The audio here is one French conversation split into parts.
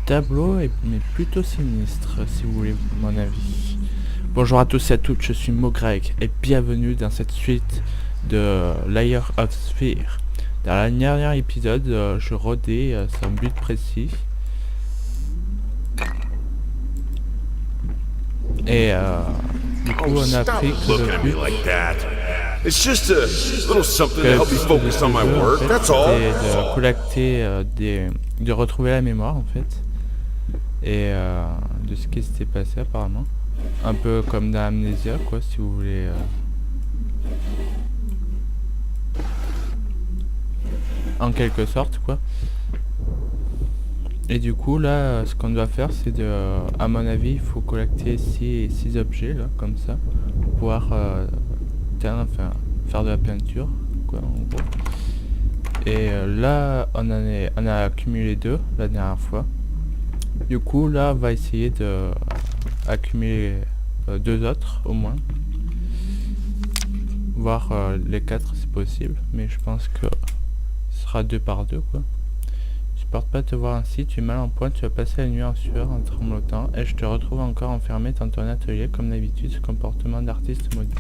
tableau est mais plutôt sinistre, si vous voulez mon avis. Bonjour à tous et à toutes, je suis Mogreg et bienvenue dans cette suite de Layer of Sphere. Dans le dernier épisode, je rodais sans but précis. Et du coup, on a appris que le but It's just a little something to help me focus on my work, that's all. c'était de collecter de retrouver la mémoire en fait. Et de ce qui s'était passé apparemment. Un peu comme dans Amnesia quoi, si vous voulez. En quelque sorte quoi. Et du coup là, ce qu'on doit faire c'est de, à mon avis, il faut collecter 6 objets là, comme ça. Pour pouvoir enfin, faire de la peinture quoi en gros. Et là on a accumulé 2 la dernière fois. Du coup là on va essayer de accumuler 2 autres au moins. Voir les 4 c'est possible. Mais je pense que ce sera 2 par 2 quoi. Je supporte pas te voir ainsi, tu es mal en point, tu vas passer la nuit en sueur, en tremblotant, et je te retrouve encore enfermé dans ton atelier comme d'habitude, ce comportement d'artiste maudit.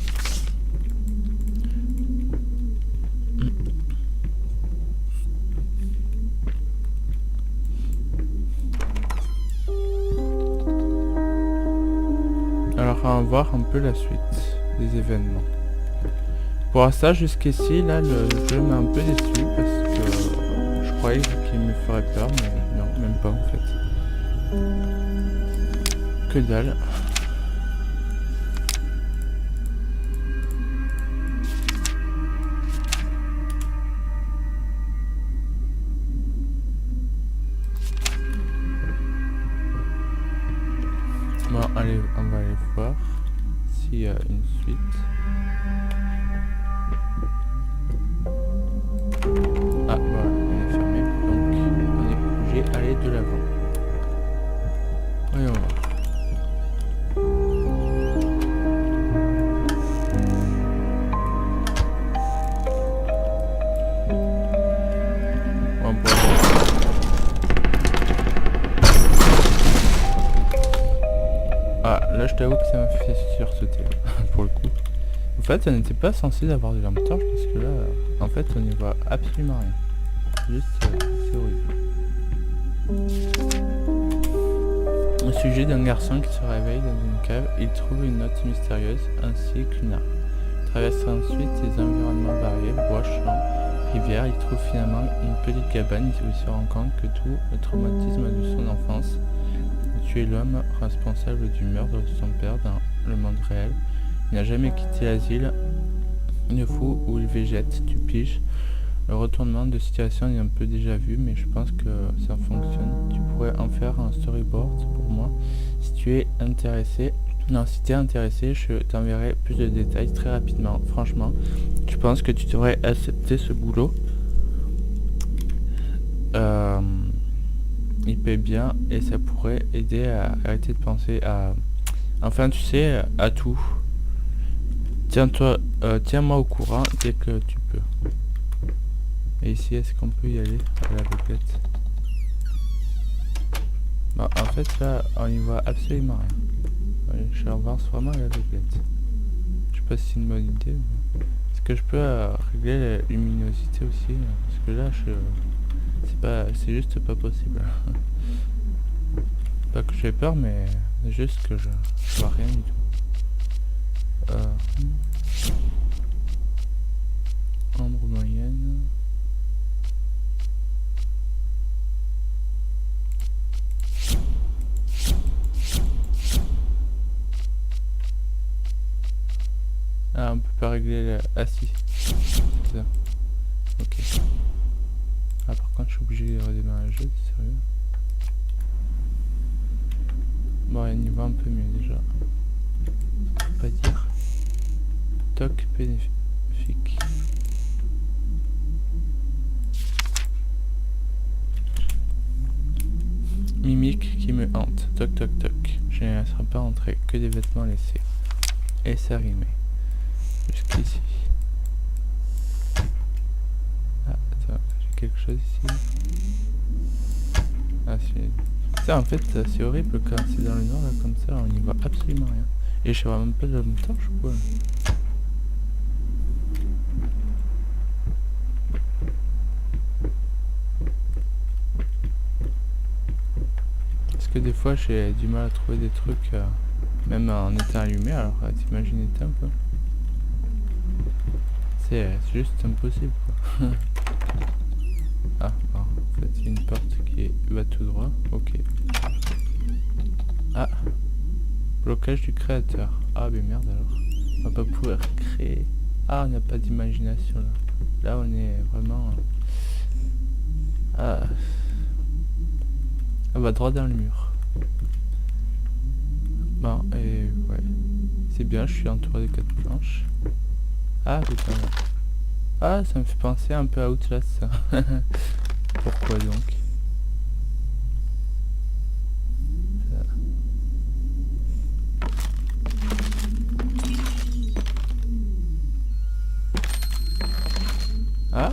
Alors on va voir un peu la suite des événements. Pour ça jusqu'ici là le jeu m'a un peu déçu parce que je croyais qu'il me ferait peur mais non, même pas en fait. Que dalle. Bon allez, on va aller voir s'il y a une suite. Ah voilà, elle est fermée, donc on est obligé d'aller de l'avant. Voyons voir. Bon, bon. Ah, là je t'avoue que ça m'a fait sursauter, pour le coup. En fait, ça n'était pas censé avoir de lampe torche parce que là, en fait, on n'y voit absolument rien. Juste, c'est horrible. Au sujet d'un garçon qui se réveille dans une cave, il trouve une note mystérieuse ainsi qu'une arme. Il traverse ensuite des environnements variés, bois, champs, rivières. Il trouve finalement une petite cabane où il se rend compte que tout le traumatisme de son enfance a tué l'homme responsable du meurtre de son père dans le monde réel. Il n'a jamais quitté l'asile de fou où il végète, tu piges. Le retournement de situation est un peu déjà vu, mais je pense que ça fonctionne. Tu pourrais en faire un storyboard pour moi. Si tu es intéressé, si tu es intéressé, je t'enverrai plus de détails très rapidement. Franchement, je pense que tu devrais accepter ce boulot. Il paie bien et ça pourrait aider à arrêter de penser à... Enfin, tu sais, à tout. Tiens-moi au courant dès que tu peux. Et ici, est-ce qu'on peut y aller à l'aveuglette? Bon, en fait, là, on y voit absolument rien. Je avance vraiment à l'aveuglette. Je sais pas si c'est une bonne idée. Mais... Est-ce que je peux régler la luminosité aussi? Parce que là, c'est juste pas possible. Pas que j'ai peur, mais juste que je vois rien du tout. Ombre moyenne. Ah, on peut pas régler la... Ah si. Ça. Ok. Ah par contre je suis obligé de redémarrer le jeu, c'est sérieux. Bon, il y va un peu mieux déjà. Pas dire. Toc bénéfique. Mimique qui me hante. Toc toc toc. Je ne laisserai pas entrer, que des vêtements laissés. Et ça rimait. Jusqu'ici. Ah, attends, j'ai quelque chose ici. Ah, Putain, en fait, c'est horrible quand c'est dans le nord, là, comme ça, on n'y voit absolument rien. Et je sais vraiment pas de la torche ou quoi. Parce que des fois, j'ai du mal à trouver des trucs, même en étant allumé, alors t'imagines un peu. C'est juste impossible, quoi. Ah, bon, en fait, il y a une porte qui va tout droit. Ok. Ah, blocage du créateur. Ah, mais merde alors. On va pas pouvoir créer. Ah, on n'a pas d'imagination là. Là, on est vraiment. Ah. On va droit dans le mur. Bon, et ouais. C'est bien, je suis entouré de 4 planches. Ah, putain. Ah, ça me fait penser un peu à Outlast, ça. Pourquoi donc? Ça. Ah,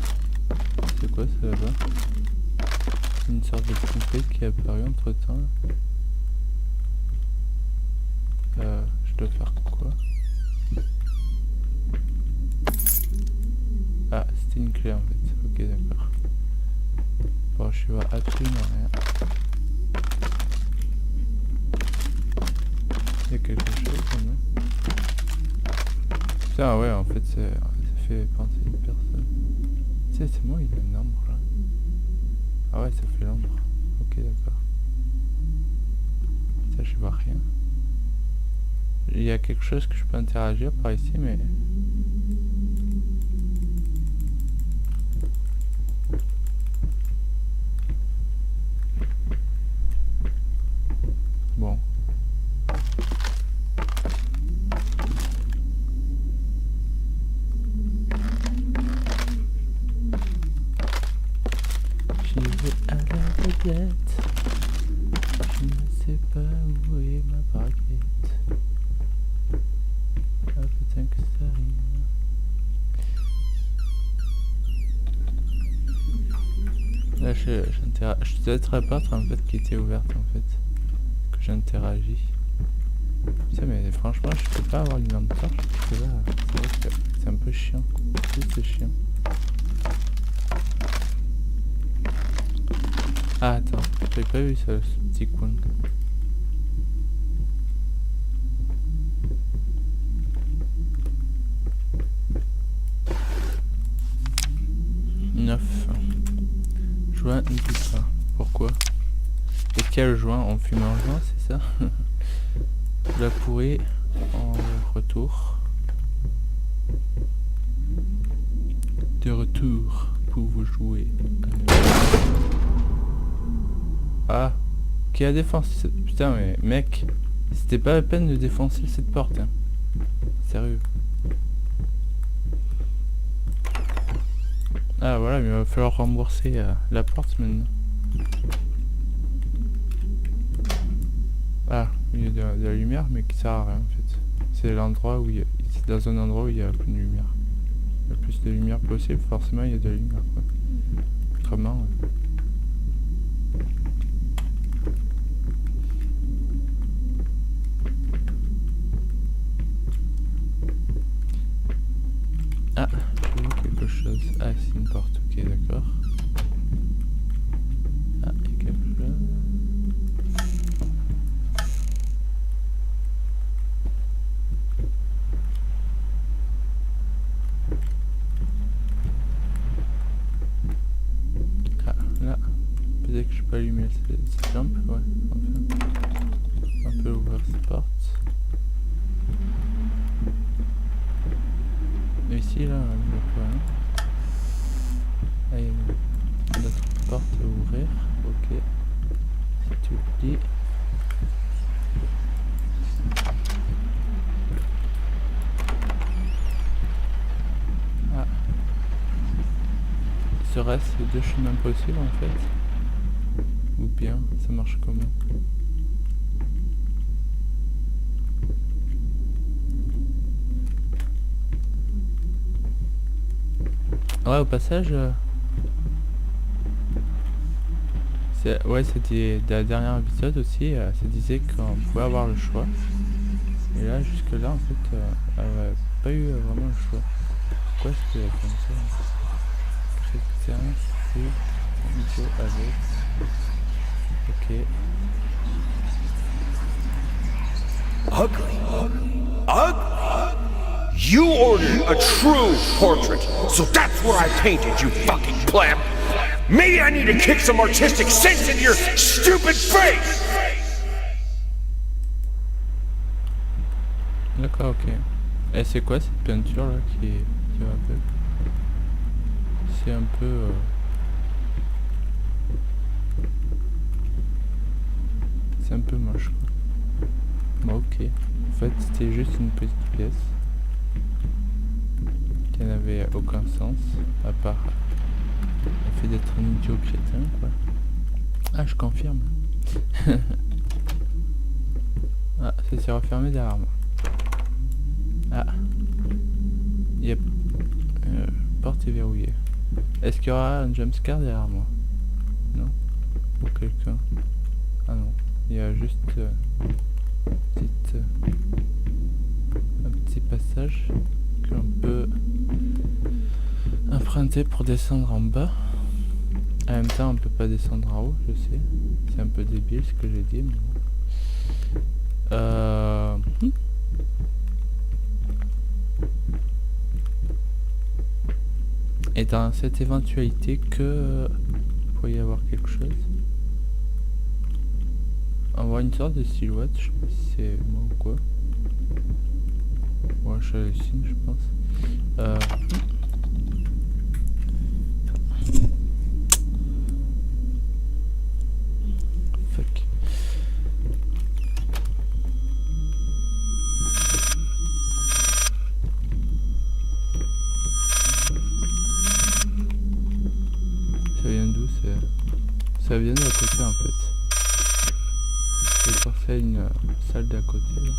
c'est quoi ça là-bas? Une sorte de trompette qui est apparue entre temps. Je dois faire quoi? Ah, c'était une clé en fait. Ok, d'accord. Bon, je vois absolument rien. Il y a quelque chose quand même. Putain, ouais, en fait, ça fait penser à une personne. C'est moi, il y a une ombre là. Ah ouais, ça fait l'ombre. Ok, d'accord. Ça, je vois rien. Il y a quelque chose que je peux interagir par ici, mais... Bon. J'y vais à la baguette. Je ne sais pas où est ma baguette. Ah putain que ça rime. Là je dois être à part en fait qui était ouverte en fait. Que j'interagis. Putain mais franchement je peux pas avoir une lampe torche parce que là c'est vrai que c'est un peu chiant. C'est chiant. Ah attends, j'avais pas vu ça, ce petit coin. Joint ne dit pas. Pourquoi? Et quel joint? On fume un joint, c'est ça? La pourrie en retour. De retour pour vous jouer. Ah, qui a défoncé cette... Putain mais mec, c'était pas la peine de défoncer cette porte hein. Sérieux. Ah voilà, mais il va falloir rembourser la porte maintenant. Ah, il y a de la lumière mais qui sert à rien en fait. C'est l'endroit où il y a... C'est dans un endroit où il y a plus de lumière. Il y a plus de lumière possible, forcément il y a de la lumière quoi. Autrement... Ah, je vois quelque chose. Ah, c'est une porte, ok, d'accord. Ah, il y a quelque chose. Ah, là. Peut-être que je peux allumer cette lampe, ouais, enfin. On peut ouvrir cette porte. Et ici, là, on voit pas rien. Ah, il y a une autre porte à ouvrir, ok. Si tu le dis. Ah. Serait-ce deux chemins possibles en fait? Ou bien, ça marche comment? Ouais, au passage, Ouais, c'était dans la dernière épisode aussi, ça disait qu'on pouvait avoir le choix. Et là, jusque là, en fait, elle n'a pas eu vraiment le choix. Pourquoi est-ce qu'elle est comme ça? Chrétien, c'est vidéo avec. Ok. Ugly? You ordered a true portrait, so that's what I painted, you fucking pleb. Maybe I need to kick some artistic sense into your stupid face! D'accord, ok. Et c'est quoi cette peinture là qui va avec? C'est un peu... C'est un peu moche quoi. Bon, ok. En fait c'était juste une petite pièce qui n'avait aucun sens à part le fait d'être un idiot crétin quoi. Ah, je confirme. Ah, ça s'est refermé derrière moi. Ah. Yep. Porte est verrouillée. Est-ce qu'il y aura un jumpscare derrière moi? Non? Ou quelqu'un? Ah non. Il y a juste un petit passage que l'on peut emprunter pour descendre en bas. En même temps, on peut pas descendre en haut, je sais. C'est un peu débile ce que j'ai dit, mais bon. Et dans cette éventualité que il pourrait y avoir quelque chose, on voit une sorte de silhouette, je sais pas si c'est moi ou quoi. Ouais, je hallucine, je pense. Fuck. Ça vient d'où? Ça vient de la côté en fait. C'est passé à une salle d'à côté là.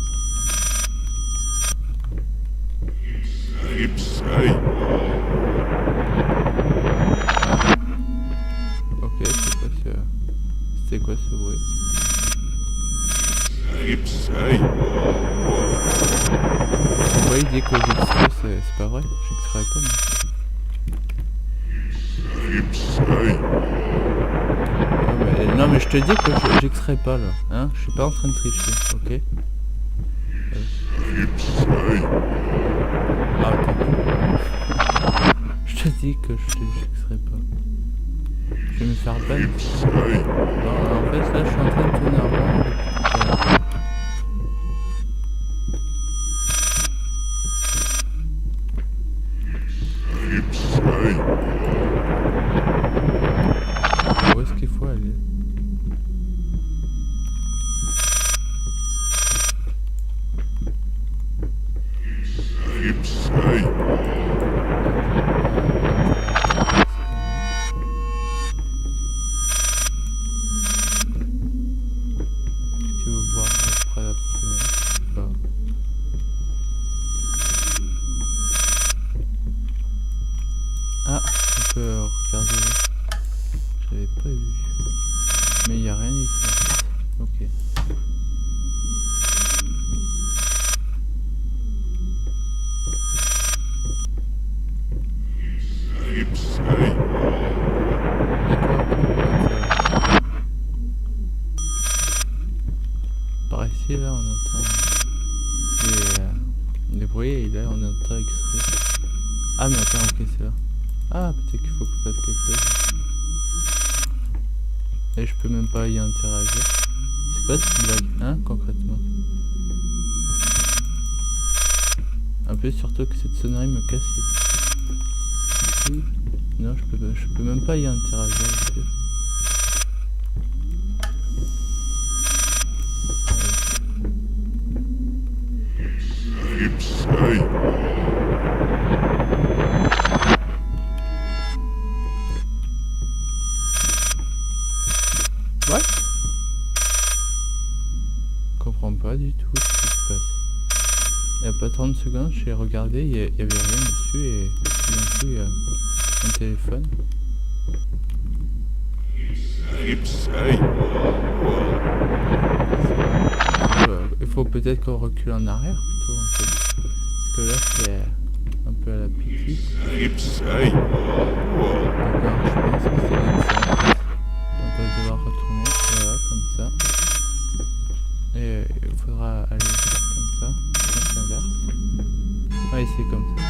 Ok, c'est quoi ce bruit? Pourquoi il dit que j'extrais? C'est pas vrai, j'extrais pas moi. Non mais je te dis que j'extrais pas là, hein, je suis pas en train de tricher, ok? Ah, attends. Je te dis que j'extrais pas. Je vais me faire ban. Non, en fait là je suis en train de tourner en rond. Où est-ce qu'il faut aller? Tu veux voir après la fenêtre? Pas. Ah, on peut regarder. J'avais pas vu. Mais il n'y a rien ici en fait. Ok. Par ici là on entend les bruits et là on entend extrait. Ah mais attends, ok c'est là. Ah peut-être qu'il faut que je fasse quelque chose. Et je peux même pas y interagir. C'est quoi cette blague, hein, concrètement? Un peu surtout que cette sonnerie me casse les couilles. Non, je peux même pas y interagir ici. What? Je comprends pas du tout ce qui se passe. Il y a pas 30 secondes, j'ai regardé, il y avait rien dessus et d'un coup il y a un téléphone. Il faut peut-être qu'on recule en arrière plutôt en fait. Parce que là c'est un peu à la pipi. D'accord, je pense que c'est comme ça. On va devoir retourner, voilà, comme ça. Et il faudra aller comme ça, sens inverse. Ouais, c'est comme ça.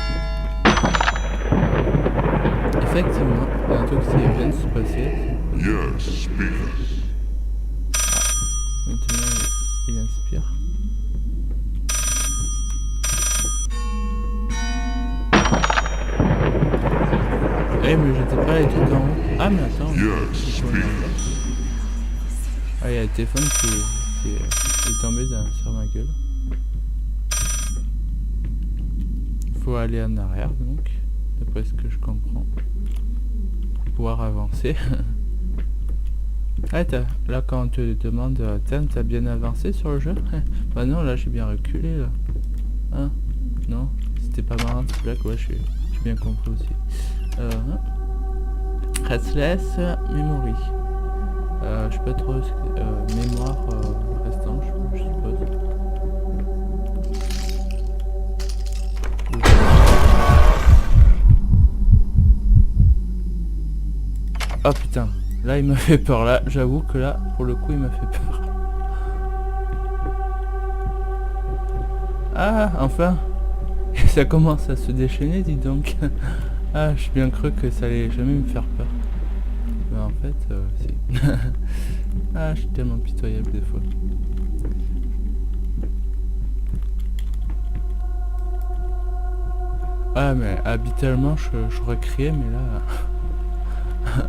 Effectivement, il y a un truc qui vient de se passer. Maintenant, il inspire. Eh mais j'étais pas allé tout en haut. Ah mais attends. Ah il y a le téléphone qui est tombé sur ma gueule. Faut aller en arrière donc, d'après ce que je comprends. Pour pouvoir avancer. Ah là quand on te demande t'as bien avancé sur le jeu. Bah non là j'ai bien reculé là. Hein? Non? C'était pas marrant ce blague, ouais j'ai bien compris aussi. Restless Memory. Je sais pas trop mémoire restant je suppose. Oh putain, là il m'a fait peur là, j'avoue que là pour le coup il m'a fait peur. Ah enfin ça commence à se déchaîner dis donc. Ah j'ai bien cru que ça allait jamais me faire peur. Mais en fait si. Ah je suis tellement pitoyable des fois. Ah mais habituellement j'aurais crié mais là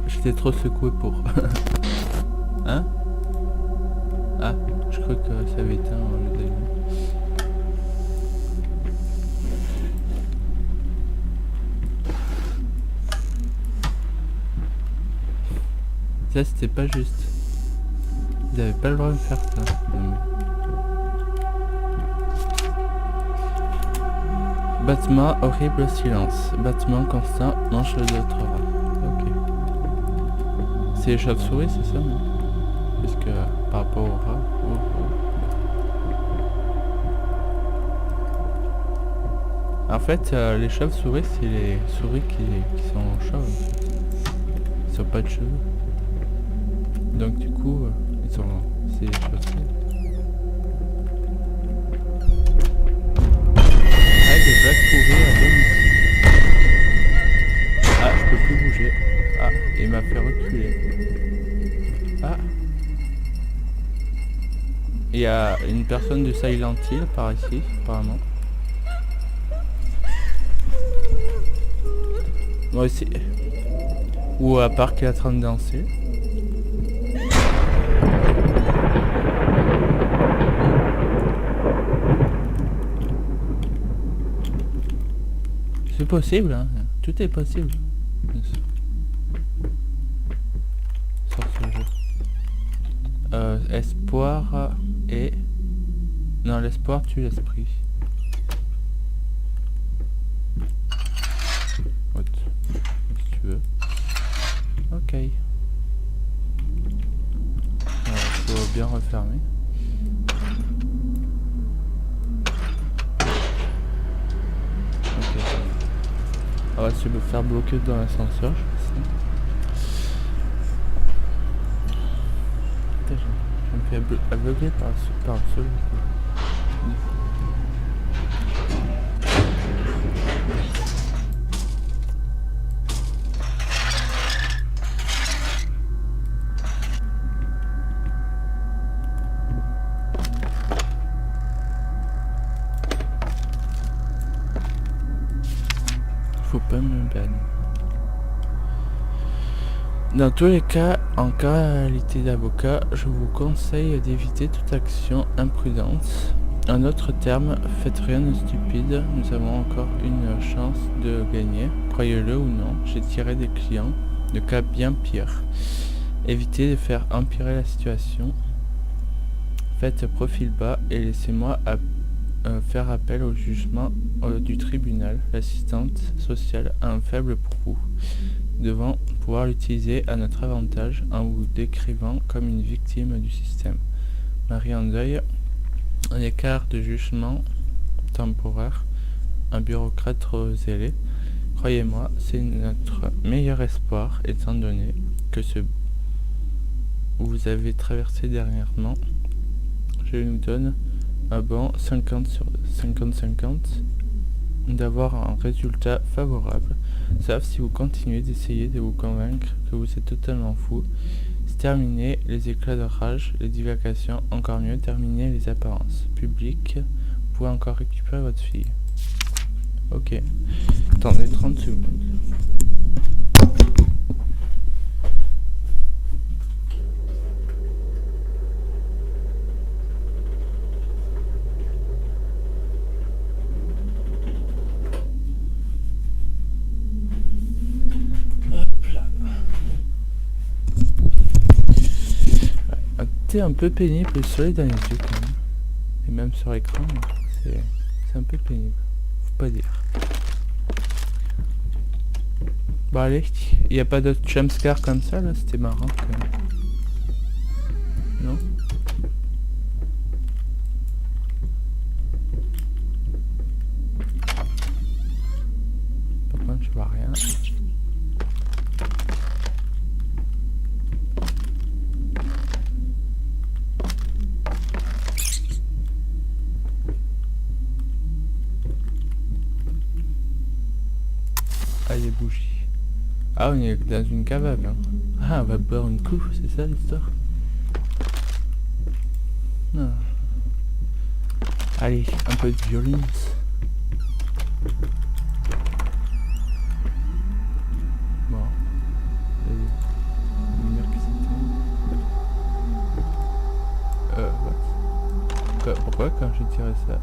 j'étais trop secoué pour. Hein? Ah je crois que ça avait éteint les amis. Ça c'était pas juste. Ils avaient pas le droit de faire ça. Battement, horrible silence. Battement constant, manche de l'autre rat. Ok. C'est les chauves-souris, c'est ça, non? Parce que par rapport au rat. En fait, les chauves-souris, c'est les souris qui sont chauves. En fait. Ils sont pas de cheveux. Donc du coup, ils sont... c'est les chauves-souris. Des vagues pourries à domicile. Ah, je peux plus bouger. Ah, il m'a fait reculer. Ah. Il y a une personne du Silent Hill par ici, apparemment. Moi aussi. Ou à part qui est en train de danser. C'est possible, hein. Tout est possible. Sur ce jeu. Espoir et... Non, l'espoir tue l'esprit. Si tu veux. Ok. Faut bien refermer. On va se le faire bloquer dans l'ascenseur, je sais. Putain, je me fais aveugler par le sol. Faut pas me banner. Dans tous les cas, en qualité d'avocat, je vous conseille d'éviter toute action imprudente. En d'autres termes, faites rien de stupide, nous avons encore une chance de gagner. Croyez-le ou non, j'ai tiré des clients de cas bien pires. Évitez de faire empirer la situation. Faites profil bas et laissez-moi faire appel au jugement du tribunal. L'assistante sociale a un faible pour vous. Nous devons pouvoir l'utiliser à notre avantage en vous décrivant comme une victime du système. Marie en deuil, un écart de jugement temporaire, un bureaucrate trop zélé. Croyez-moi, c'est notre meilleur espoir étant donné que ce vous avez traversé dernièrement, je nous donne un bon 50 sur 50-50 d'avoir un résultat favorable, sauf si vous continuez d'essayer de vous convaincre que vous êtes totalement fou. C'est terminé les éclats de rage, les divagations, encore mieux, terminer les apparences. Public, vous pouvez encore récupérer votre fille. Ok, attendez 30 secondes. C'est un peu pénible le soleil dans les yeux quand même. Et même sur l'écran, c'est un peu pénible. Faut pas dire. Bon allez, il n'y a pas d'autres jumpscares comme ça là, c'était marrant quand même. Non? Par contre je vois rien. Ah, les bougies. Ah, on est dans une cave à vin. Ah, on va boire une coupe, c'est ça l'histoire? Non. Allez, un peu de violence. Bon. Lumière qui s'éteint. What? Pourquoi quand je tire ça?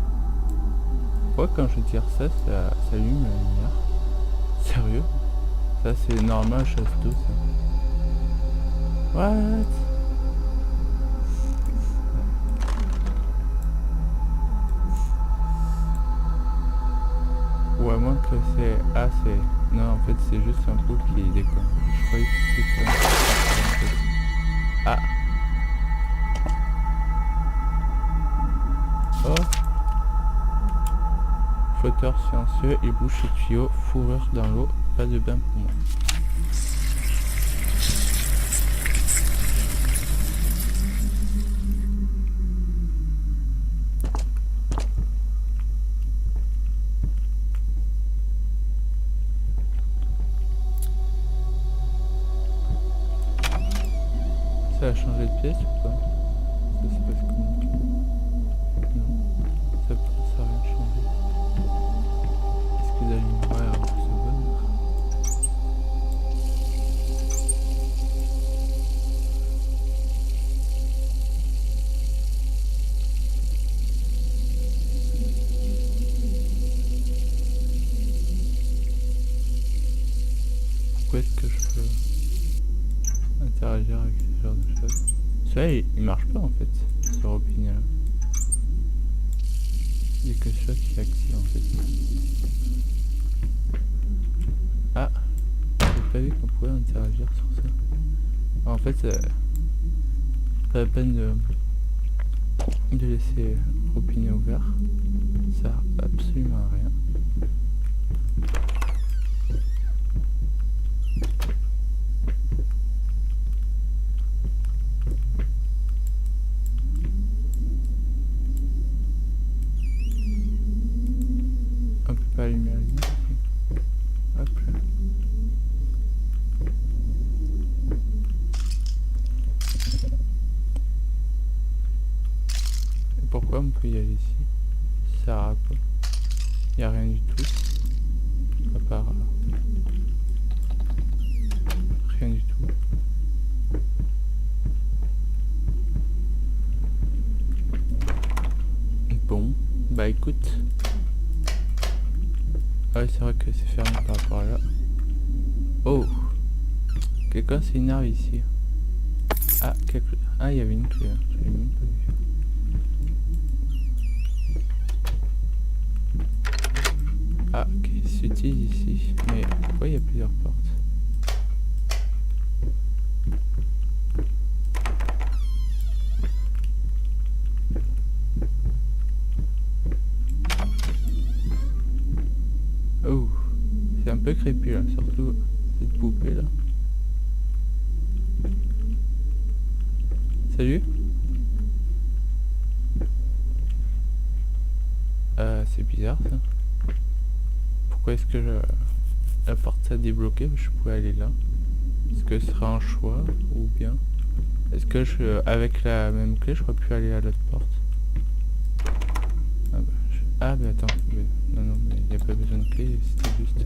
Pourquoi quand je tire ça, ça allume la lumière? Sérieux? Ça c'est normal, chasse d'eau ça. What? Ou à moins que c'est... Ah c'est... Non en fait c'est juste un poule qui déconne. Je croyais que c'était ça. Ah. Oh. Flotteur silencieux, il bouge les tuyaux, fourrure dans l'eau, pas de bain pour moi. Ça a changé de pièce ou pas? Ça se passe comment? Non, ça n'a rien changé. Est-ce que la lumière est se bonne? Pourquoi est-ce que je peux interagir avec ce genre de choses? Ça il marche pas en fait, ce robinet là. Il y a quelque chose qui s'active en fait. Ah, j'avais pas vu qu'on pouvait interagir sur ça. En fait, pas la peine de laisser le robinet ouvert. Ça sert absolument à rien. On peut pas allumer la lumière ici. Hop là. Et pourquoi on peut y aller ici? Ça sert à quoi? Y a rien du tout. À part... rien du tout. Bon, bah écoute. Ah ouais, c'est vrai que c'est fermé par rapport à là. Oh! Quelqu'un s'énerve ici. Ah, ah, il y avait une clé, hein. Je l'ai même pas vu. Ah, qui s'utilise ici. Mais pourquoi il y a plusieurs portes? peu creepy là, surtout cette poupée là. Salut. C'est bizarre ça. Pourquoi est-ce que la porte s'est débloquée? Je pouvais aller là. Est-ce que ce sera un choix ou bien est-ce que avec la même clé j'aurais pu aller à l'autre porte? Ah bah attends, non mais il n'y a pas besoin de clé, c'était juste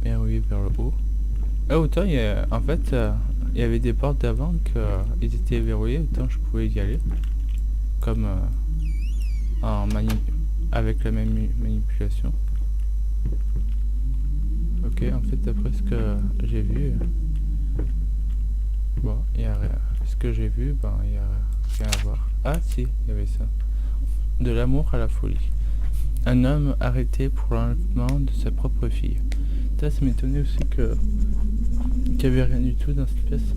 verrouiller vers le haut. Ah autant en fait il y avait des portes d'avant qu'ils étaient verrouillées, autant je pouvais y aller comme avec la même manipulation. Ok, en fait d'après ce que j'ai vu, bon, il y a ce que j'ai vu, ben il y a rien à voir. Ah si, il y avait ça. De l'amour à la folie. Un homme arrêté pour l'enlèvement de sa propre fille. Ça m'étonnait aussi qu'il n'y avait rien du tout dans cette pièce.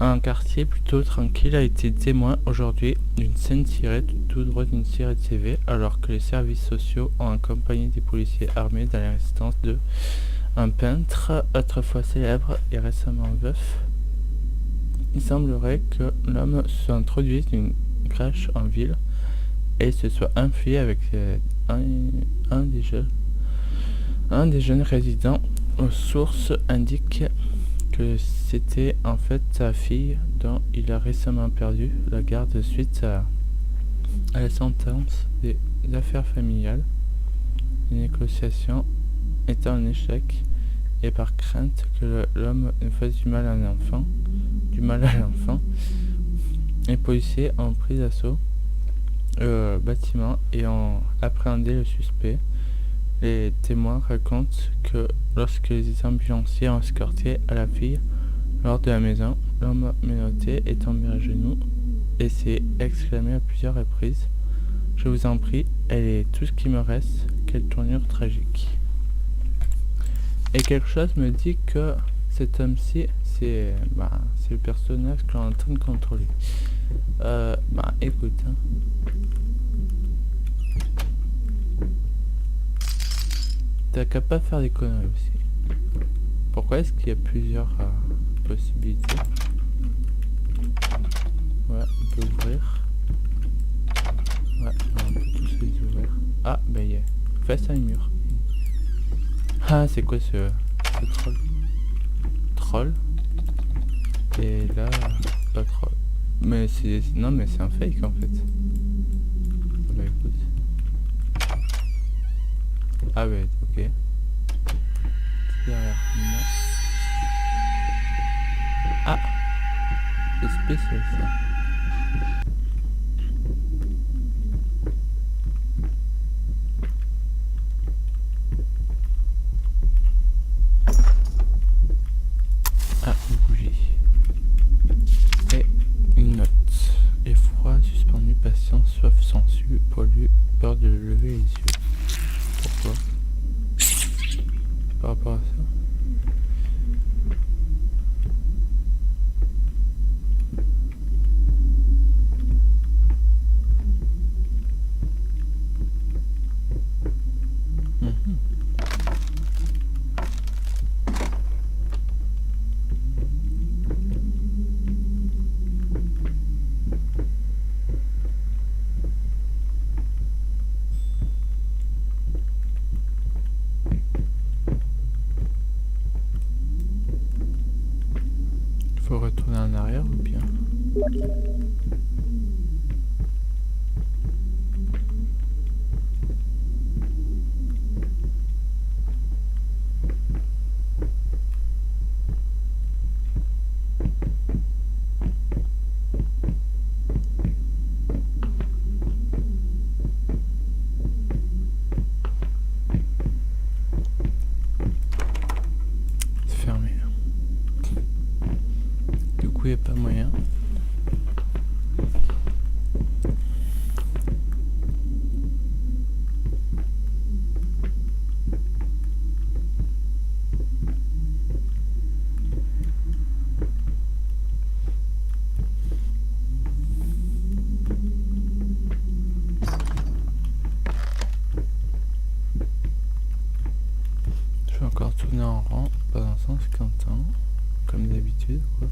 Un quartier plutôt tranquille a été témoin aujourd'hui d'une scène tirée tout droit d'une série de TV, alors que les services sociaux ont accompagné des policiers armés dans l'arrestation de un peintre autrefois célèbre et récemment veuf. Il semblerait que l'homme se soit introduit d'une crèche en ville et se soit enfui avec un des jeunes résidents. Aux sources indiquent que c'était en fait sa fille dont il a récemment perdu la garde suite à la sentence des affaires familiales. Les négociations étant un échec et par crainte que l'homme ne fasse du mal à l'enfant, les policiers ont pris d'assaut le bâtiment et ont appréhendé le suspect. Les témoins racontent que lorsque les ambulanciers ont escorté à la fille lors de la maison, l'homme menotté est tombé à genoux et s'est exclamé à plusieurs reprises: « Je vous en prie, elle est tout ce qui me reste, quelle tournure tragique. » Et quelque chose me dit que cet homme-ci, c'est le personnage qu'on est en train de contrôler. Écoute, hein. T'as qu'à pas faire des conneries aussi. Pourquoi est-ce qu'il y a plusieurs possibilités? Ouais, on peut ouvrir. Ouais, on peut tous les ouvrir. Ah, bah il y a face à un mur. Ah, c'est quoi ce troll? Troll? Et là, pas troll. Mais c'est... Non, mais c'est un fake en fait. Bah écoute. Ah ouais, ok. Derrière moi. Ah, c'est spécial ça. Ah, une bougie. Et une note. Effroi, suspendu, patience, soif, sensu, pollu, peur de lever les yeux. Pourquoi? Par rapport à ça? Faut retourner en arrière ou bien? C'est fermé. Du coup, il n'y a pas moyen. en rang, pas dans le sens Quentin, comme d'habitude quoi.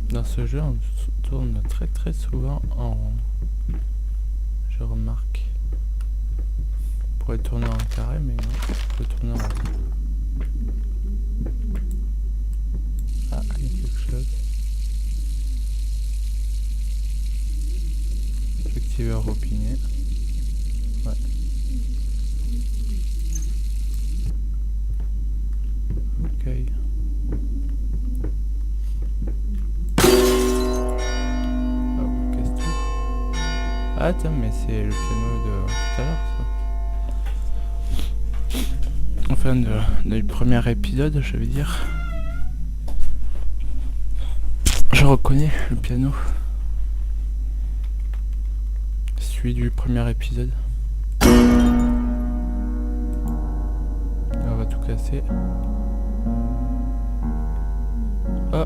Dans ce jeu, on tourne très souvent en rond. Je remarque. On pourrait tourner en carré, mais non, on peut tourner en rond. Ah, il y a quelque chose. J'active le robinet. Ouais. Ok. Ah tiens, mais c'est le piano de tout à l'heure ça. Enfin du premier épisode, je veux dire. Je reconnais le piano. Celui du premier épisode. On va tout casser. Oh,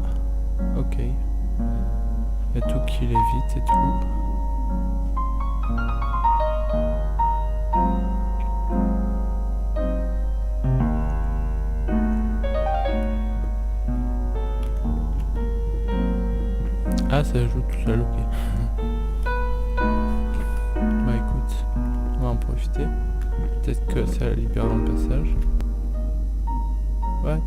ok. Il y a tout qui l'évite et tout. Ah, ça joue tout seul, ok. Bah écoute, on va en profiter. Peut-être que ça la libère dans le passage. What?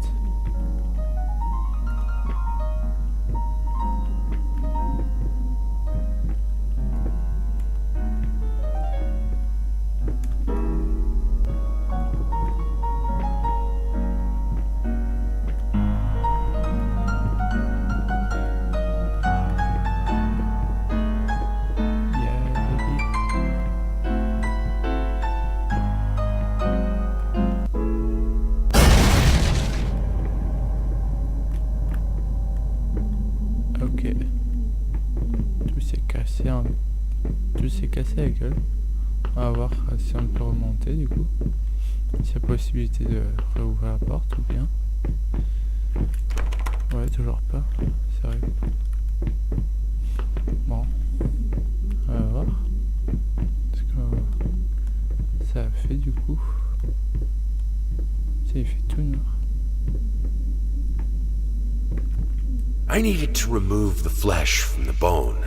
Tout s'est cassé la gueule. On va voir si on peut remonter du coup. S'il y a possibilité de réouvrir la porte ou bien. Ouais, toujours pas. Sérieux. Bon. On va voir. Ce que ça a fait du coup. Ça il fait tout noir. I needed to remove the flesh from the bone.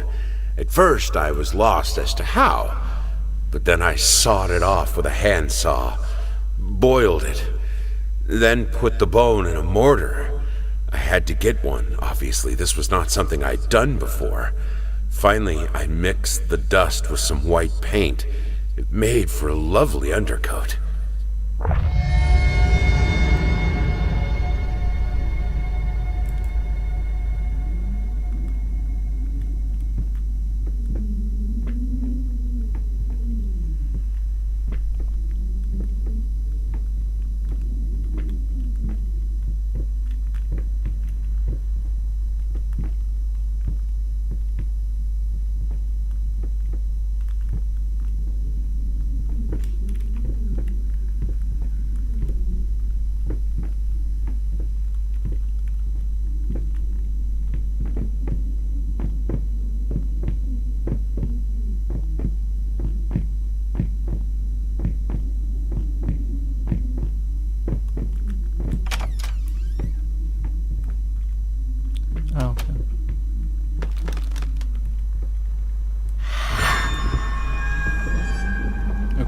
At first, I was lost as to how, but then I sawed it off with a handsaw, boiled it, then put the bone in a mortar. I had to get one, obviously. This was not something I'd done before. Finally, I mixed the dust with some white paint. It made for a lovely undercoat.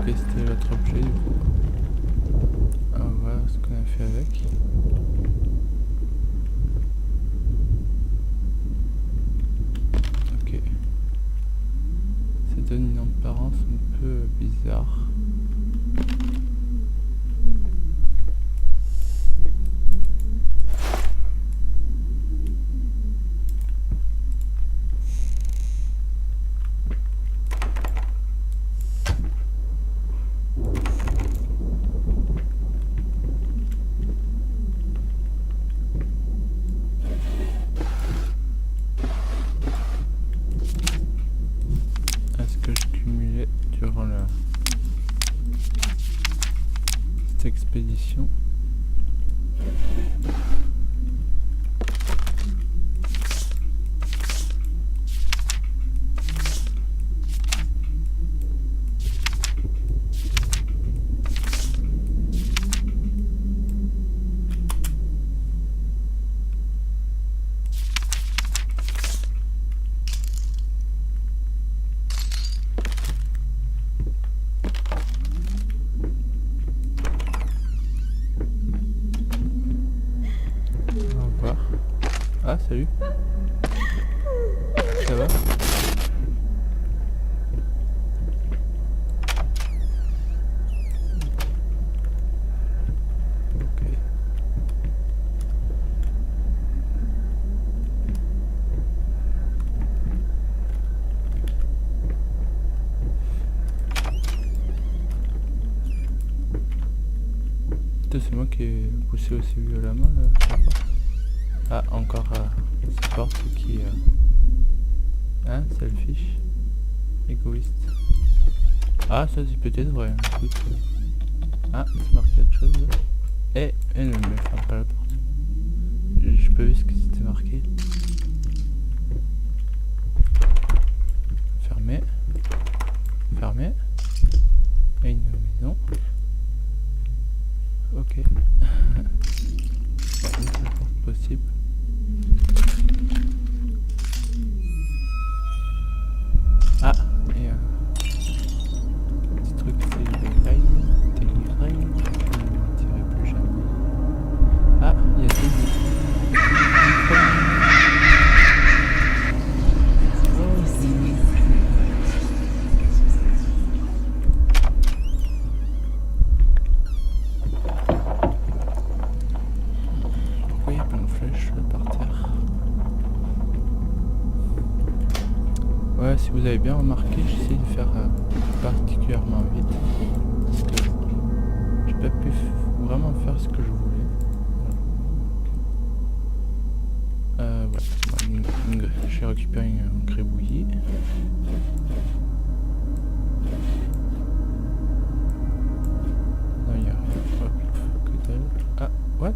C'était l'autre objet du coup. On va voir ce qu'on a fait avec. Ok. Ça donne une apparence un peu bizarre. Durant cette expédition. Ah, salut. Ça va? Ok. Putain, c'est moi qui ai poussé aussi violemment là, je sais pas. Ah, encore cette porte qui... Hein, selfish. Égoïste. Ah, ça c'est peut-être vrai. Écoute. Ah, c'est marqué autre chose là. Eh, ne me ferme pas la porte. Je peux vu ce que c'était marqué. Fermé. Fermé. Et une maison. Ok. Une seule porte possible. Ah, et petit truc c'est délivré, je ne mentirai plus jamais. Ah, il y a deux lits. Pourquoi il y a plein de flèches par terre? Ouais, si vous avez bien remarqué, j'essaie de faire particulièrement vite. Parce que j'ai pas pu vraiment faire ce que je voulais. Ouais, j'ai récupéré une grébouillis. Non, il y a rien. Hop, que dalle. Ah, what?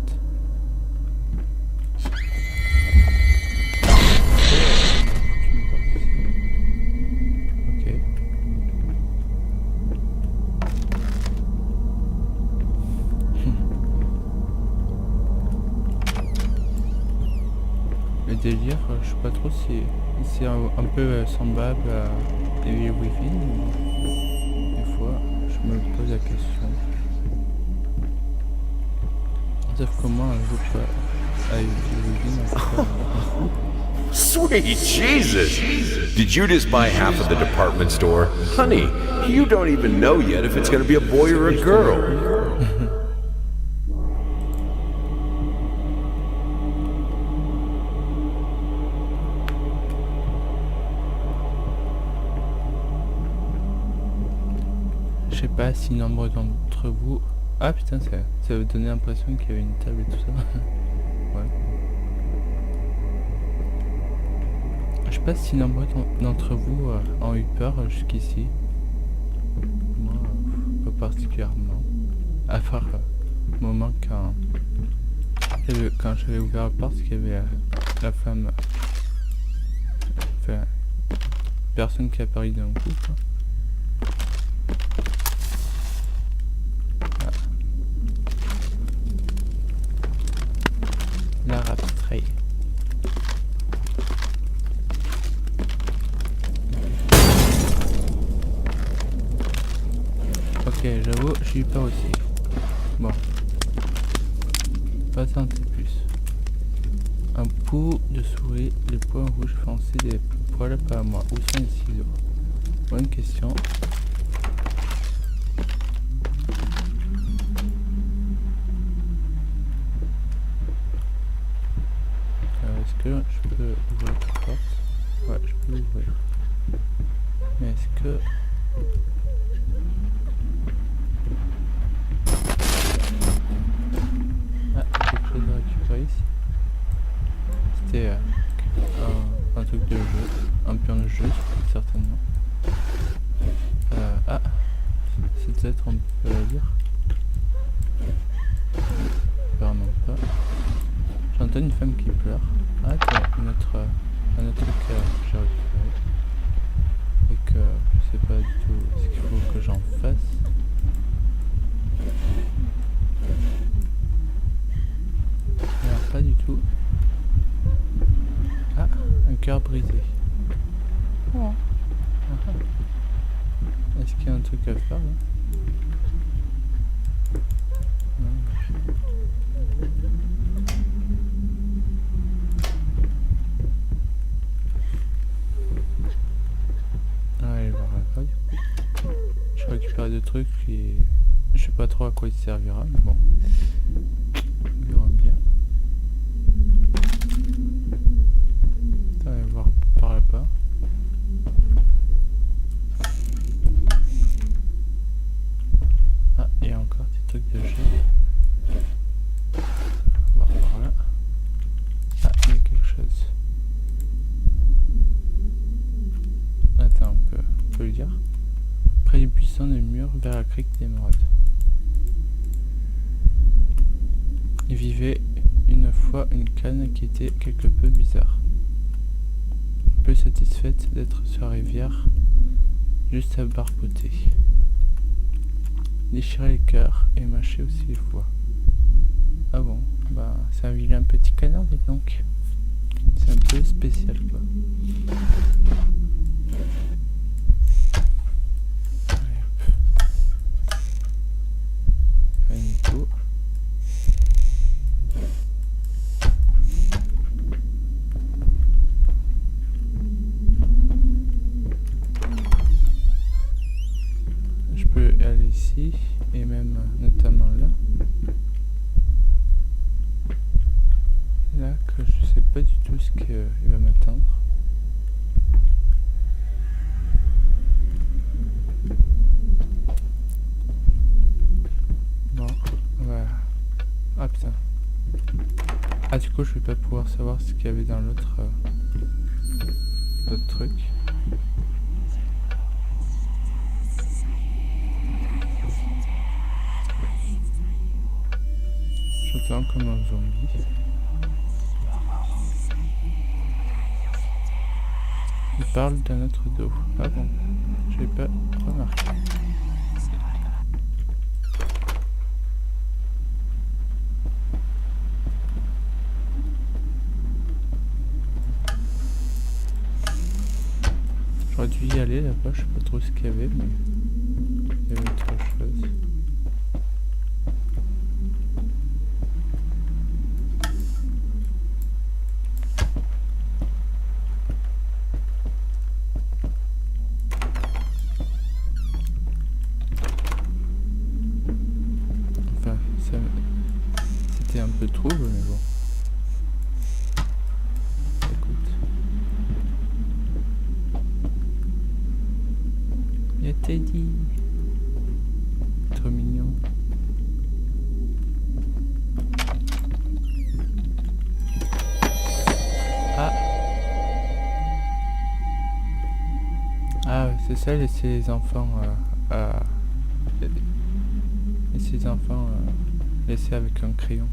Le délire, je sais pas trop si c'est un peu semblable à Evil Within. Des fois, je me pose la question. Sauf que moi, je joue pas à Evil Within. Sweet Jesus! Did you just buy half of the department store? Honey, you don't even know yet if it's gonna be a boy or a girl. Je sais pas si nombre d'entre vous... Ah putain, ça veut donner l'impression qu'il y avait une table et tout ça. Ouais. Je sais pas si nombre d'entre vous ont eu peur jusqu'ici. Moi, pas particulièrement. À part le moment quand j'avais ouvert la porte, qu'il y avait la femme... Enfin, personne qui a apparu d'un coup, quoi. La rapstray. Ok, j'avoue, j'ai eu peur aussi. Bon. Pas tant de plus. Un pot de souris, les points rouges foncés des poils pas à moi. Où sont les ciseaux? Bonne question. Est-ce que je peux ouvrir cette porte? Ouais, je peux l'ouvrir. Mais est-ce que... Ah, quelque chose à récupérer ici. C'était un truc de jeu. Un pion de jeu, certainement. Ah, cette lettre, on peut la lire? Apparemment pas. J'entends une femme qui pleure. Ah tiens, un autre truc que j'ai récupéré. Et que je sais pas du tout ce qu'il faut que j'en fasse. Alors pas du tout. Ah, un cœur brisé. Oh. Est-ce qu'il y a un truc à faire là? Non. truc et je sais pas trop à quoi il servira, mais bon. On verra bien. On va voir par là-bas. Ah, il y a encore des trucs de jeu. On va voir par là. Ah, il y a quelque chose. Attends, on peut le dire. Près du buisson de mur vers la crique d'émeraude. Il vivait une fois une canne qui était quelque peu bizarre. Peu satisfaite d'être sur la rivière, juste à barboter. Déchirer les cœurs et mâcher aussi les foies. Ah bon, bah c'est un vilain petit canard, dis donc. C'est un peu spécial quoi. Allez hop. Rien du tout. Je peux aller ici et même notamment là. Là que je sais pas du tout ce qu'il va m'attendre. Bon, voilà. Ah putain. Ah du coup je vais pas pouvoir savoir ce qu'il y avait dans l'autre truc. J'entends comme un zombie. Il parle d'un autre dos. Ah bon, j'ai pas remarqué. J'aurais dû y aller là-bas, je sais pas trop ce qu'il y avait, mais il y avait autre chose. Enfin, c'était un peu trouble, mais bon. Il y a Teddy. Trop mignon. Ah. Ah, c'est ça, laisser les enfants laisser les enfants laisser avec un crayon.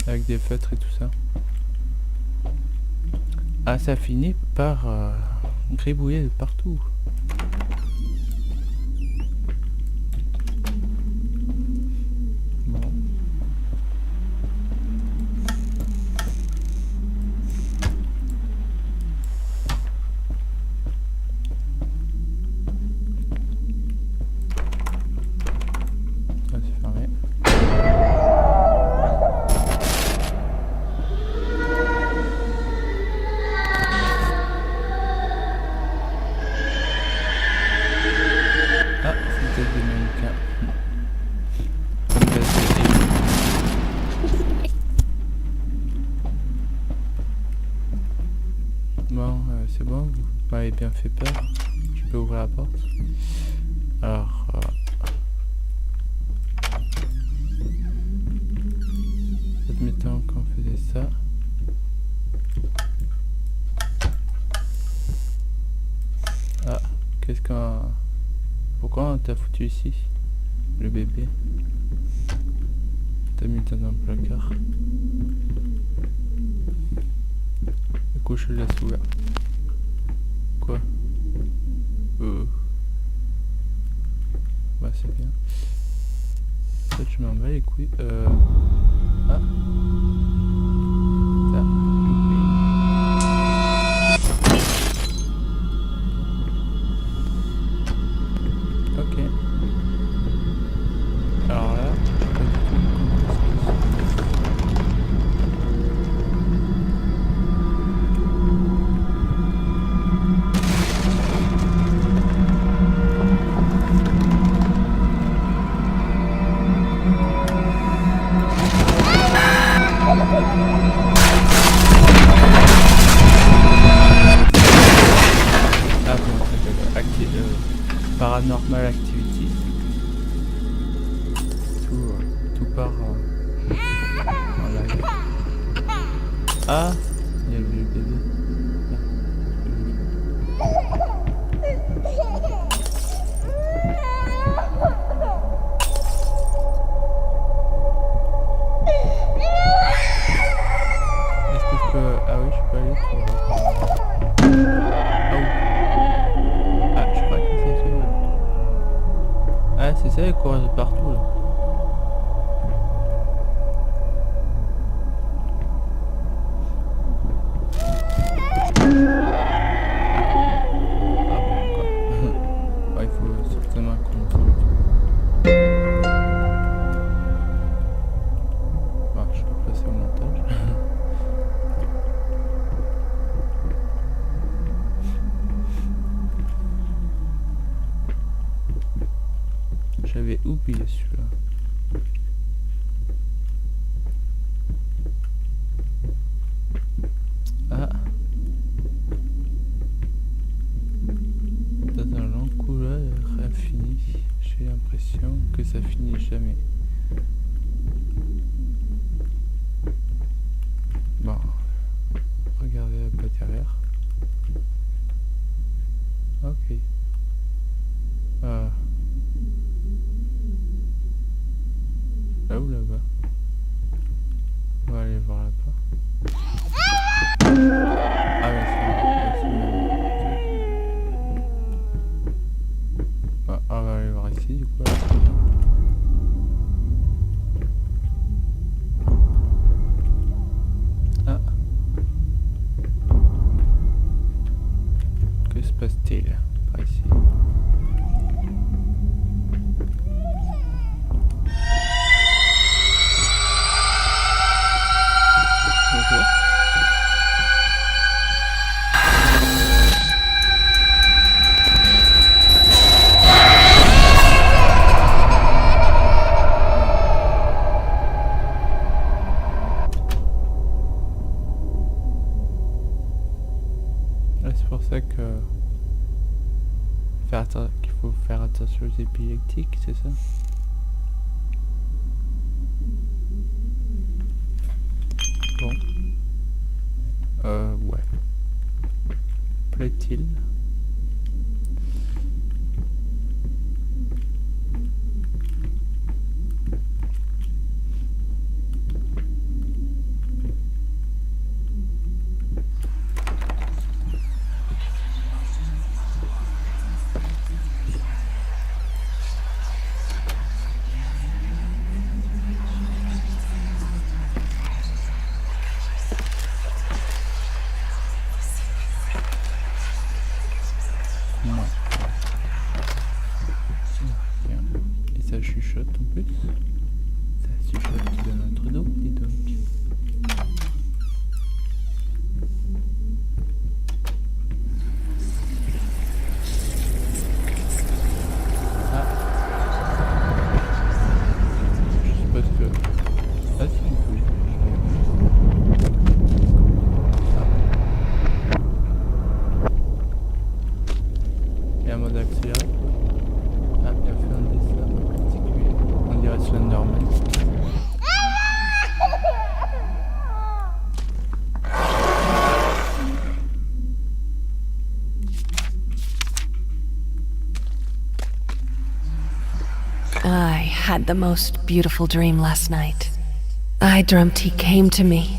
Avec des feutres et tout ça. Ah, ça finit par gribouiller de partout. Bon. Ah, c'est fermé. Ah, c'était des mannequins. Comme d'habitude. Bon, c'est bon, vous m'avez bien fait peur. Je peux ouvrir la porte. Alors, admettons qu'on faisait ça. Ah, qu'est-ce qu'on... Pourquoi on t'a foutu ici, le bébé? T'as mis dans un placard. Du coup, je le laisse ouvert. Quoi? Bah, c'est bien. En fait, je m'en bats les couilles. Ah. Ça. Ok. Alors là, je sais pas du tout comment ça se passe. Ah, comment ça s'appelle? Paranormal Activity. Tout part en live. Ah, il y a le vieux bébé. Est-ce que je peux... Ah oui, je peux aller pour voir. Ah oui. Ah, je crois que c'est celui-là. Ah, c'est ça, elle court de partout là. Il faut certainement qu'on trouve. Bon, je peux passer au montage. J'avais oublié celui-là. Ah. Dans un long couloir infini, j'ai l'impression que ça finit jamais. Bon, regardez un peu derrière. Ok. Là ou là-bas? On va aller voir là-bas. Ah mais c'est on va aller voir ici du coup. Ah. Que se passe-t-il par ici? Bonjour. C'est pour ça que qu'il faut faire attention aux épileptiques, c'est ça? Bon. Ouais. Plaît-il? Et ça chuchote en plus. Ça chuchote de notre dos, dis donc. Ah. Je suppose que... Ah si, oui. Et un mode accéléré. Ah, il a fait un dessin particulier. On dirait Slenderman. I had the most beautiful dream last night. I dreamt he came to me,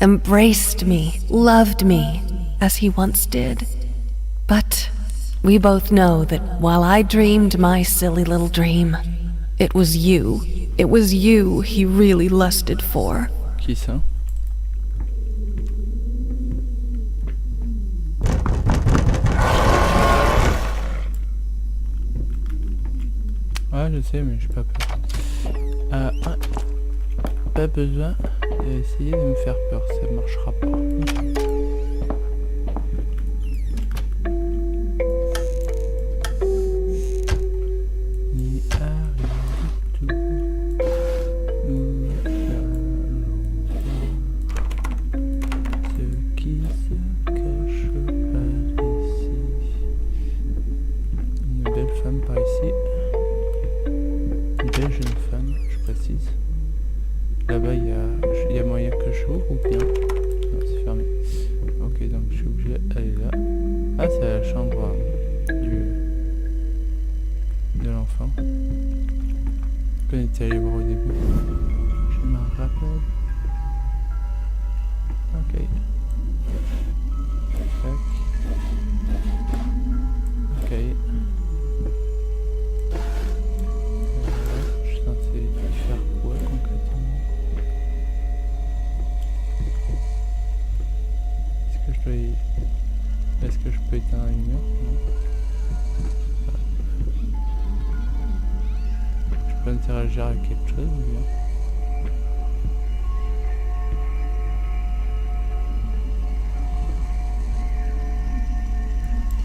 embraced me, loved me, as he once did. But we both know that while I dreamed my silly little dream, it was you he really lusted for. Qui ça? Ah, je sais, mais je suis pas peur. Pas besoin d'essayer de me faire peur, ça marchera pas. précise. Là-bas, il y a moyen que j'ouvre ou bien? Non, c'est fermé. Ok, donc je suis obligé d'aller là. Ah, c'est la chambre de l'enfant qu'on était allé voir au début. Je m'en rappelle. Ok. Tac. Ok. Je suis censé y faire quoi concrètement? Est-ce que je peux éteindre la lumière? Non. Je peux interagir avec quelque chose ou bien?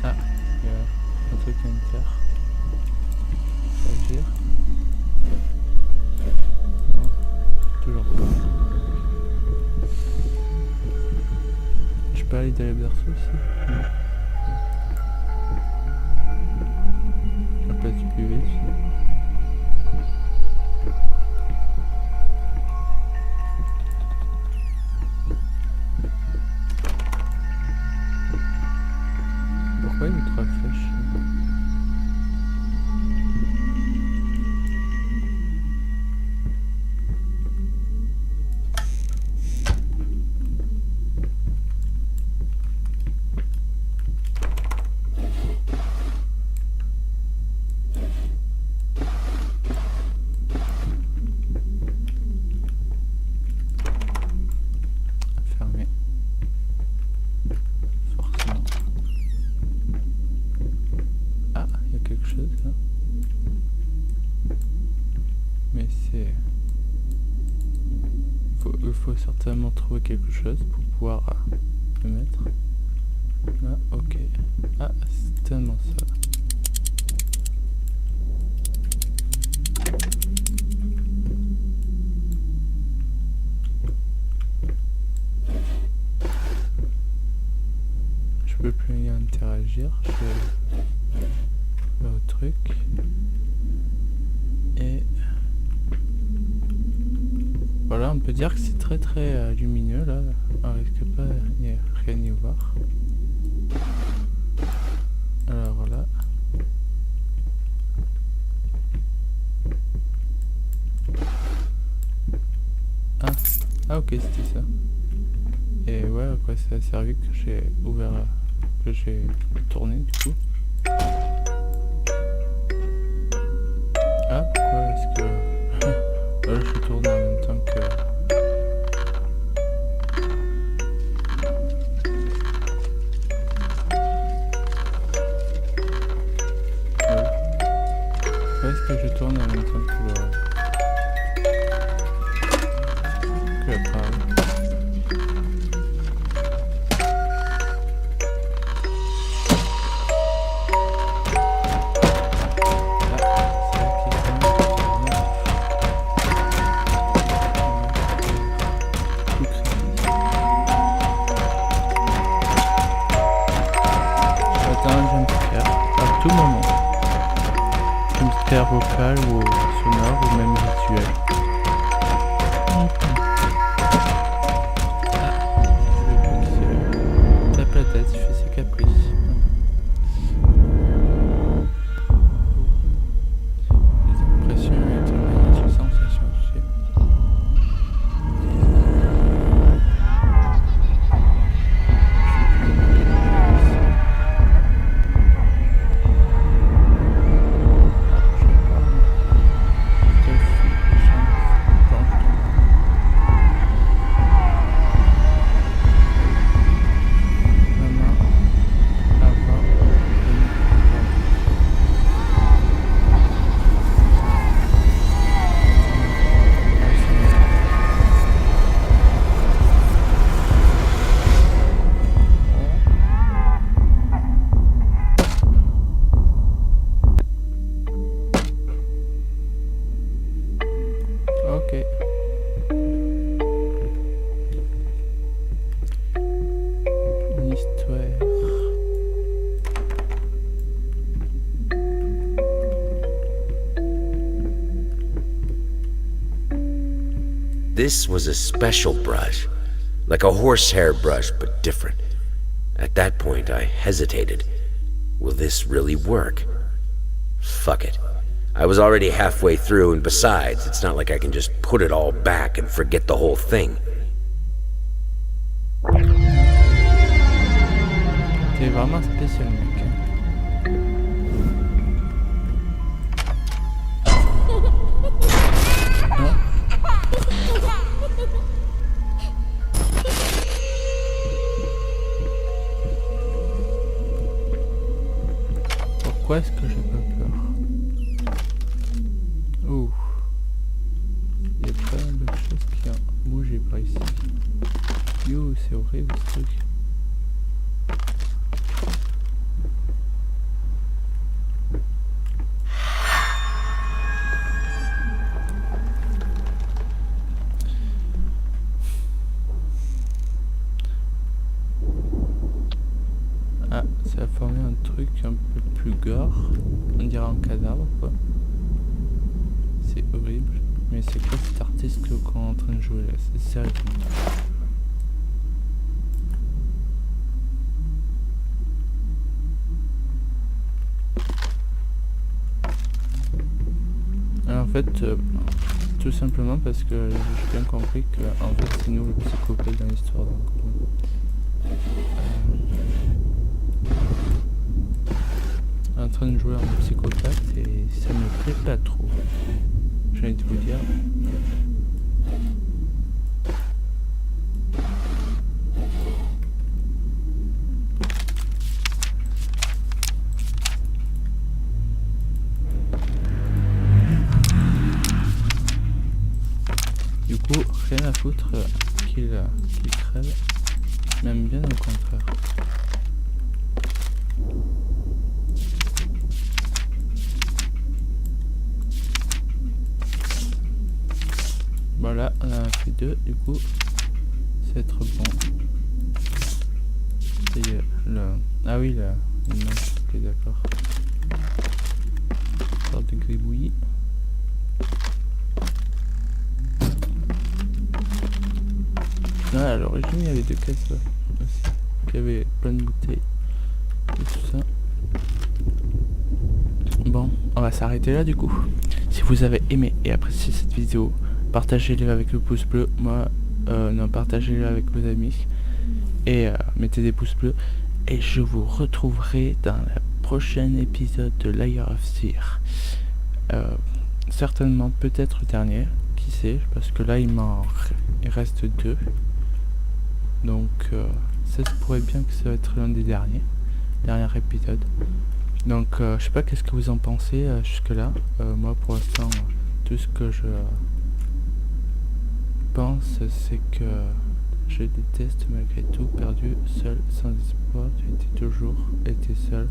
Ah, il y a un truc à inter. Agir. Non, toujours pas. Je peux aller dans les berceaux aussi? Non. La place du PV ici. Pourquoi il y a 3 flèches? Fermé. Forcément. Ah, il y a quelque chose là. Mais c'est... Il faut certainement trouver quelque chose pour pouvoir le mettre. Là, ok. Ah, c'est tellement ça. Je peux plus y interagir. Je vais au truc. Et voilà, on peut dire que c'est très lumineux là. On risque pas n'y rien y voir. Alors là. Ah ok, c'était ça. Et ouais, à quoi ça a servi que j'ai ouvert, que j'ai tourné du coup. Ah, pourquoi est-ce que... là, je tourne en même temps que... Ouais. Pourquoi est-ce que je tourne en même temps que l'appareil? Tout moment. Jumpscare vocal ou sonore ou même visuel. Tape la tête, il fait ses caprices. Les impressions électromagnétiques, sensations, tu sais. This was a special brush, like a horsehair brush, but different. At that point, I hesitated. Will this really work? Fuck it. I was already halfway through, and besides, it's not like I can just put it all back and forget the whole thing. T'es vraiment spécial, mec. Pourquoi est-ce que j'ai pas peur? Ouh. Il y a pas mal de choses qui ont bougé par ici. Yo, c'est horrible ce truc. Ah, ça a formé un truc un peu plus gore. On dirait un cadavre, quoi. C'est horrible. Mais c'est quoi cet artiste qu'on est en train de jouer là? C'est sérieux. Alors, en fait, tout simplement parce que j'ai bien compris que en fait c'est nous le psychopathe dans l'histoire. Donc, en train de jouer en psychopathe et ça me plaît pas trop. J'ai envie de vous dire. Du coup, rien à foutre qu'il crève, même bien au contraire. Voilà, on a fait 2, du coup, c'est être bon. Et le... Ah oui, le image, ok, d'accord. Sorte de gribouillis. Non, à l'origine, il y avait 2 caisses là aussi, qui avaient plein de bouteilles et tout ça. Bon, on va s'arrêter là du coup. Si vous avez aimé et apprécié cette vidéo, partagez-le avec le pouce bleu. Moi, non, partagez-le avec vos amis. Et mettez des pouces bleus. Et je vous retrouverai dans le prochain épisode de Layer of Fear. Certainement, peut-être le dernier. Qui sait, parce que là, il reste 2. Donc, ça se pourrait bien que ça va être l'un des derniers épisodes. Donc, je sais pas qu'est-ce que vous en pensez jusque-là. Moi, pour l'instant, tout ce que je pense, c'est que je déteste malgré tout. Perdu, seul, sans espoir, tu étais seul,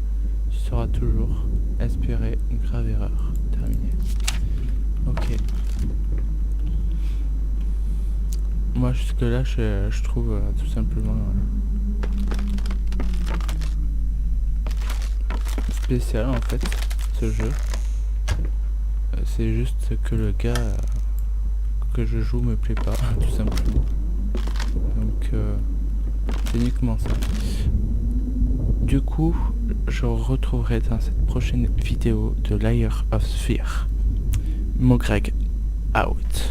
tu seras toujours. Espérer, une grave erreur. Terminé. Ok. Moi jusque là je trouve tout simplement spécial en fait ce jeu. C'est juste que le gars que je joue me plaît pas tout simplement. Donc c'est uniquement ça. Du coup je retrouverai dans cette prochaine vidéo de Layer of Fear. Mogreg out.